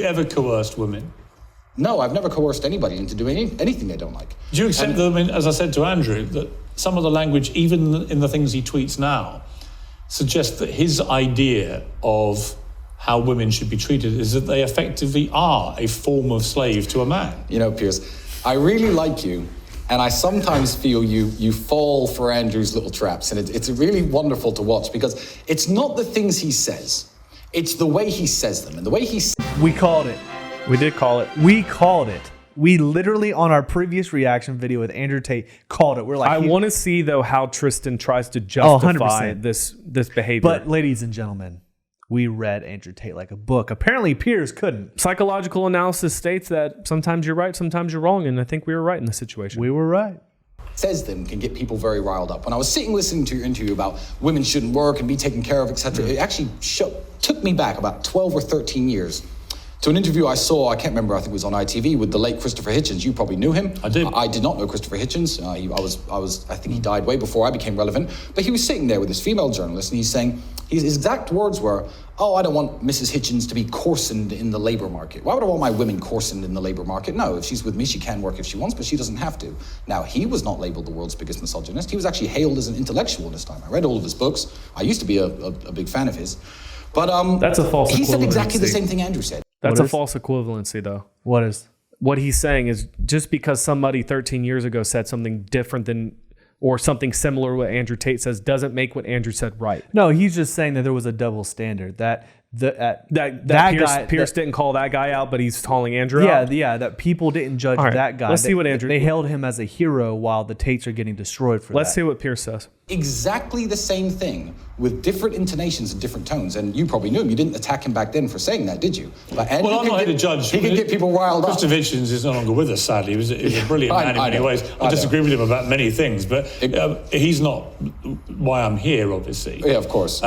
You ever coerced women? No, I've never coerced anybody into doing anything they don't like. Do you accept that, I mean, as I said to Andrew, that some of the language, even in the things he tweets now, suggests that his idea of how women should be treated is that they effectively are a form of slave to a man? You know, Piers, I really like you, and I sometimes feel you fall for Andrew's little traps, and it's really wonderful to watch, because it's not the things he says, it's the way he says them, and the way he... We called it. We did call it. We called it. We literally, on our previous reaction video with Andrew Tate, called it. We're like, I want to see, though, how Tristin tries to justify this behavior. But, ladies and gentlemen, we read Andrew Tate like a book. Apparently, Piers couldn't. Psychological analysis states that sometimes you're right, sometimes you're wrong, and I think we were right in this situation. We were right. Says them can get people very riled up. When I was sitting listening to your interview about women shouldn't work and be taken care of, etc., it actually took me back about 12 or 13 years to an interview I saw, I can't remember, I think it was on ITV, with the late Christopher Hitchens. You probably knew him. I did. I did not know Christopher Hitchens. I think he died way before I became relevant. But he was sitting there with this female journalist, and he's saying, his exact words were, "Oh, I don't want Mrs. Hitchens to be coarsened in the labor market. Why would I want my women coarsened in the labor market? No, if she's with me, she can work if she wants, but she doesn't have to." Now, he was not labeled the world's biggest misogynist. He was actually hailed as an intellectual this time. I read all of his books. I used to be a big fan of his. But that's a false equivalency. He said exactly the same thing Andrew said. That's a false equivalency, though. What is? What he's saying is just because somebody 13 years ago said something different than, or something similar to what Andrew Tate says, doesn't make what Andrew said right. No, he's just saying that there was a double standard. That Pierce didn't call that guy out, but he's calling Andrew out. Yeah, that people didn't judge that guy. Let's see what Andrew... They hailed him as a hero while the Tates are getting destroyed for that. Let's see what Pierce says. Exactly the same thing with different intonations and different tones. And you probably knew him. You didn't attack him back then for saying that, did you? Well, I'm not here to judge. He could get people riled up. Christopher Hitchens is no longer with us, sadly. He was a brilliant man in many ways. I disagree with him about many things, but he's not why I'm here, obviously. Yeah, of course.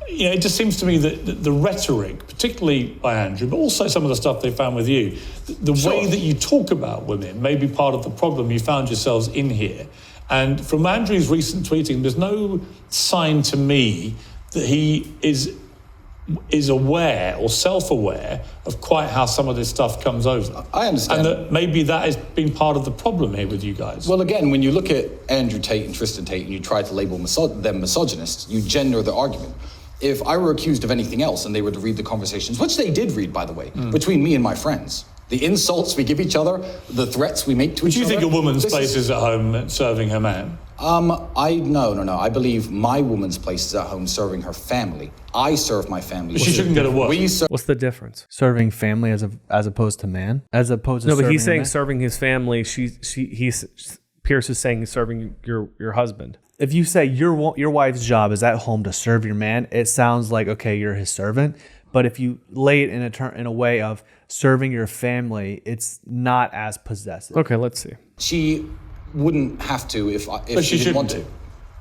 It just seems to me that the rhetoric, particularly by Andrew, but also some of the stuff they found with you, the way that you talk about women may be part of the problem you found yourselves in here. And from Andrew's recent tweeting, there's no sign to me that he is aware or self-aware of quite how some of this stuff comes over. I understand. And that maybe that has been part of the problem here with you guys. Well, again, when you look at Andrew Tate and Tristin Tate and you try to label them misogynists, you gender the argument. If I were accused of anything else and they were to read the conversations, which they did reid, by the way, between me and my friends, the insults we give each other, the threats we make to each other. Do you think a woman's place is at home serving her man? No. I believe my woman's place is at home serving her family. I serve my family. But she shouldn't go to work. What's the difference? Serving family as opposed to man? As opposed to no, but he's saying man? Serving his family. Pierce is saying he's serving your husband. If you say your wife's job is at home to serve your man, it sounds like, okay, you're his servant. But if you lay it in a way of serving your family, it's not as possessive. Okay, let's see. She wouldn't have to if she didn't want to.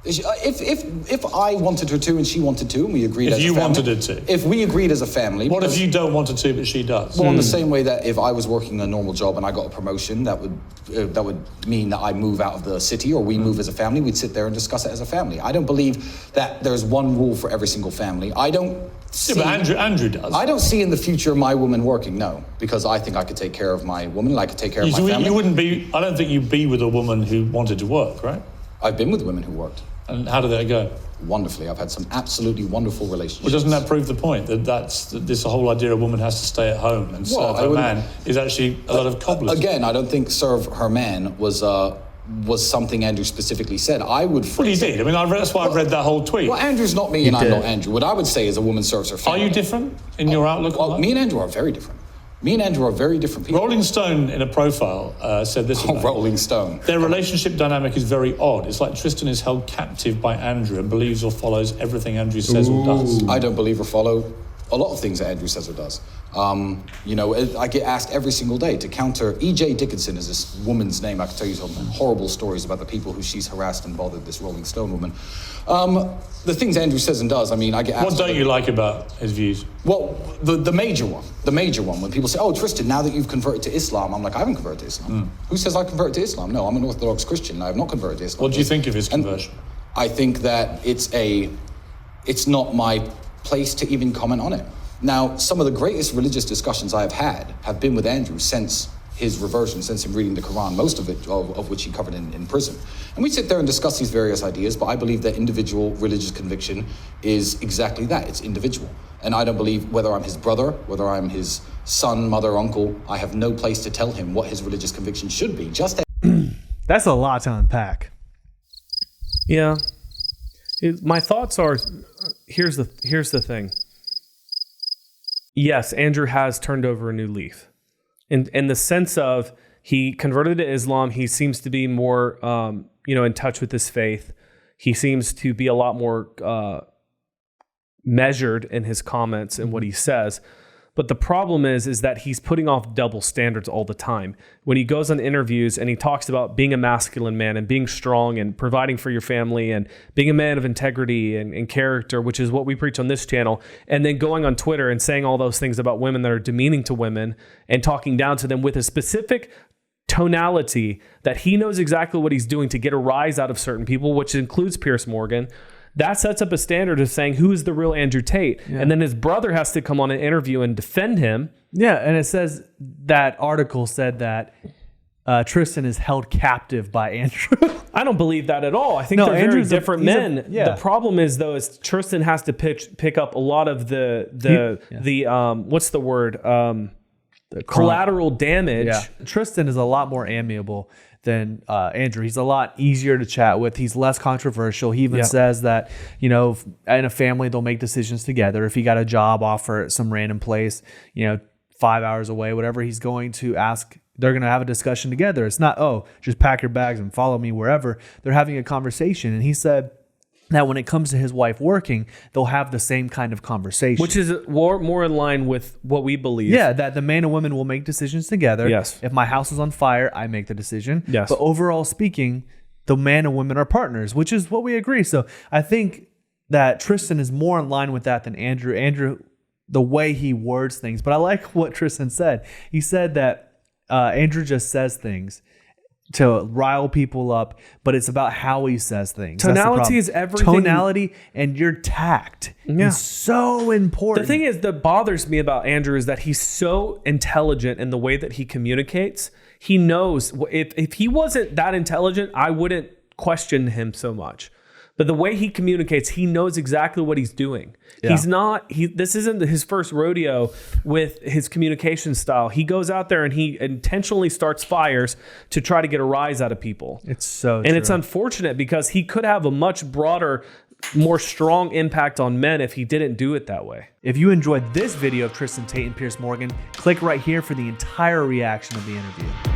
If I wanted her to and she wanted to, and we agreed as a family. If you wanted her to. If we agreed as a family. What if you don't want her to, but she does? Well, in the same way that if I was working a normal job and I got a promotion, that would mean that I move out of the city or we move as a family, we'd sit there and discuss it as a family. I don't believe that there's one rule for every single family. I don't see... Yeah, but Andrew does. I don't see in the future my woman working, no. Because I think I could take care of my woman and I could take care of my family. You wouldn't be... I don't think you'd be with a woman who wanted to work, right? I've been with women who worked. And how did that go? Wonderfully. I've had some absolutely wonderful relationships. Well, doesn't that prove the point? That this whole idea a woman has to stay at home and serve her man is actually a lot of cobblers. Again, I don't think serve her man was something Andrew specifically said. I would... Well, he did. I mean, that's why I read that whole tweet. Well, Andrew's not me and I'm not Andrew. What I would say is a woman serves her family. Are you different in your outlook on that? Me and Andrew are very different. Me and Andrew are very different people. Rolling Stone, in a profile, said this about Rolling Stone. Their relationship dynamic is very odd. It's like Tristin is held captive by Andrew and believes or follows everything Andrew says or does. I don't believe or follow a lot of things that Andrew says or does. I get asked every single day to counter. E.J. Dickinson is this woman's name. I can tell you some horrible stories about the people who she's harassed and bothered, this Rolling Stone woman. The things Andrew says and does, I mean, I get asked... What don't you like about his views? Well, the major one, when people say, oh, Tristin, now that you've converted to Islam, I'm like, I haven't converted to Islam. Who says I converted to Islam? No, I'm an Orthodox Christian. I have not converted to Islam. What do you think of his conversion? I think that it's not my place to even comment on it. Now, some of the greatest religious discussions I've had have been with Andrew since his reversion, since him reading the Quran, most of it, of which he covered in prison. And we sit there and discuss these various ideas, but I believe that individual religious conviction is exactly that. It's individual. And I don't believe, whether I'm his brother, whether I'm his son, mother, uncle, I have no place to tell him what his religious conviction should be. That's a lot to unpack. Yeah. My thoughts are, here's the thing. Yes, Andrew has turned over a new leaf. In the sense of he converted to Islam, he seems to be more, in touch with his faith. He seems to be a lot more measured in his comments and what he says. But the problem is that he's putting off double standards all the time. When he goes on interviews and he talks about being a masculine man and being strong and providing for your family and being a man of integrity and character, which is what we preach on this channel, and then going on Twitter and saying all those things about women that are demeaning to women and talking down to them with a specific tonality that he knows exactly what he's doing to get a rise out of certain people, which includes Piers Morgan. That sets up a standard of saying who is the real Andrew Tate. Yeah. And then his brother has to come on an interview and defend him. Yeah, and it says that article said that Tristin is held captive by Andrew. I don't believe that at all. I think they're very different men. Yeah. The problem is, though, is Tristin has to pick up a lot of the what's the word? The collateral damage. Yeah. Tristin is a lot more amiable than Andrew. He's a lot easier to chat with. He's less controversial. He even says that, in a family, they'll make decisions together. If he got a job offer at some random place, 5 hours away, whatever, he's going to ask, they're going to have a discussion together. It's not, just pack your bags and follow me wherever. They're having a conversation. And he said that when it comes to his wife working, they'll have the same kind of conversation. Which is more in line with what we believe. Yeah, that the man and woman will make decisions together. Yes. If my house is on fire, I make the decision. Yes. But overall speaking, the man and woman are partners, which is what we agree. So I think that Tristin is more in line with that than Andrew. Andrew, the way he words things. But I like what Tristin said. He said that Andrew just says things to rile people up, but it's about how he says things. Tonality is everything. Tonality and your tact is so important. The thing is that bothers me about Andrew is that he's so intelligent in the way that he communicates. He knows if he wasn't that intelligent, I wouldn't question him so much. But the way he communicates, he knows exactly what he's doing. Yeah. This isn't his first rodeo with his communication style. He goes out there and he intentionally starts fires to try to get a rise out of people. It's so And true. It's unfortunate because he could have a much broader, more strong impact on men if he didn't do it that way. If you enjoyed this video of Tristin Tate and Piers Morgan, click right here for the entire reaction of the interview.